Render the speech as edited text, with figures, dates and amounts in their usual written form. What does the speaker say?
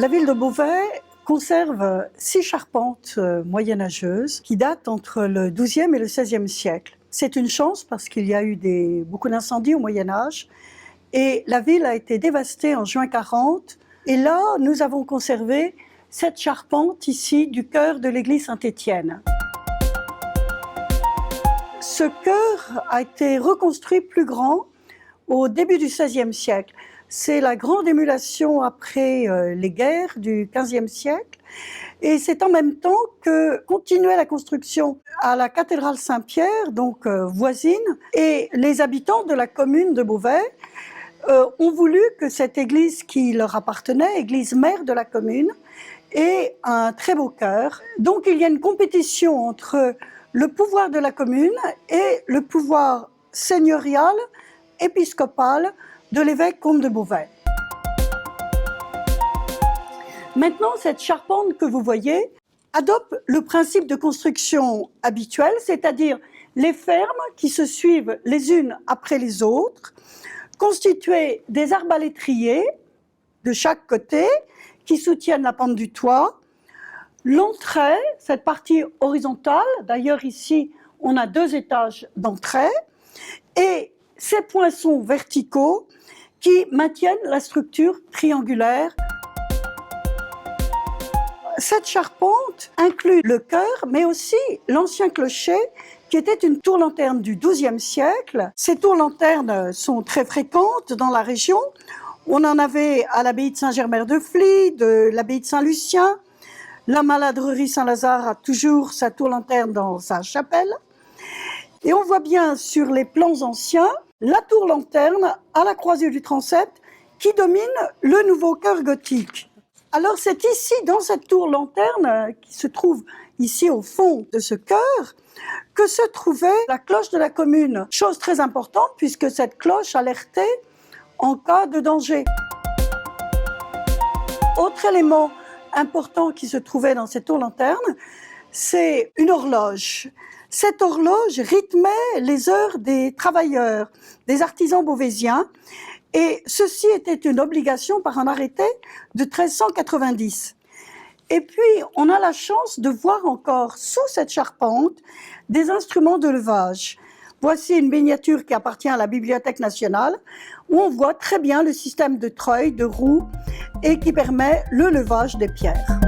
La ville de Beauvais conserve 6 charpentes moyenâgeuses qui datent entre le XIIe et le XVIe siècle. C'est une chance parce qu'il y a eu beaucoup d'incendies au Moyen-Âge et la ville a été dévastée en juin 40. Et là, nous avons conservé cette charpente ici du chœur de l'église Saint-Étienne. Ce chœur a été reconstruit plus grand au début du XVIe siècle. C'est la grande émulation après les guerres du XVe siècle. Et c'est en même temps que continuait la construction à la cathédrale Saint-Pierre, donc voisine. Et les habitants de la commune de Beauvais ont voulu que cette église qui leur appartenait, église mère de la commune, ait un très beau chœur. Donc il y a une compétition entre le pouvoir de la commune et le pouvoir seigneurial, épiscopal, de l'évêque comte de Beauvais. Maintenant, cette charpente que vous voyez adopte le principe de construction habituel, c'est-à-dire les fermes qui se suivent les unes après les autres, constituées des arbalétriers de chaque côté qui soutiennent la pente du toit. L'entrée, cette partie horizontale, d'ailleurs ici on a 2 étages d'entrée, et ces poinçons verticaux qui maintiennent la structure triangulaire. Cette charpente inclut le chœur, mais aussi l'ancien clocher, qui était une tour-lanterne du XIIe siècle. Ces tours-lanternes sont très fréquentes dans la région. On en avait à l'abbaye de Saint-Germer-de-Fly, de l'abbaye de Saint-Lucien. La maladrerie Saint-Lazare a toujours sa tour-lanterne dans sa chapelle. Et on voit bien sur les plans anciens la tour-lanterne à la croisée du transept qui domine le nouveau chœur gothique. Alors c'est ici, dans cette tour-lanterne qui se trouve ici au fond de ce chœur, que se trouvait la cloche de la commune. Chose très importante puisque cette cloche alertait en cas de danger. Autre élément important qui se trouvait dans cette tour-lanterne, c'est une horloge. Cette horloge rythmait les heures des travailleurs, des artisans beauvaisiens, et ceci était une obligation par un arrêté de 1390. Et puis, on a la chance de voir encore sous cette charpente des instruments de levage. Voici une miniature qui appartient à la Bibliothèque nationale, où on voit très bien le système de treuil, de roue, et qui permet le levage des pierres.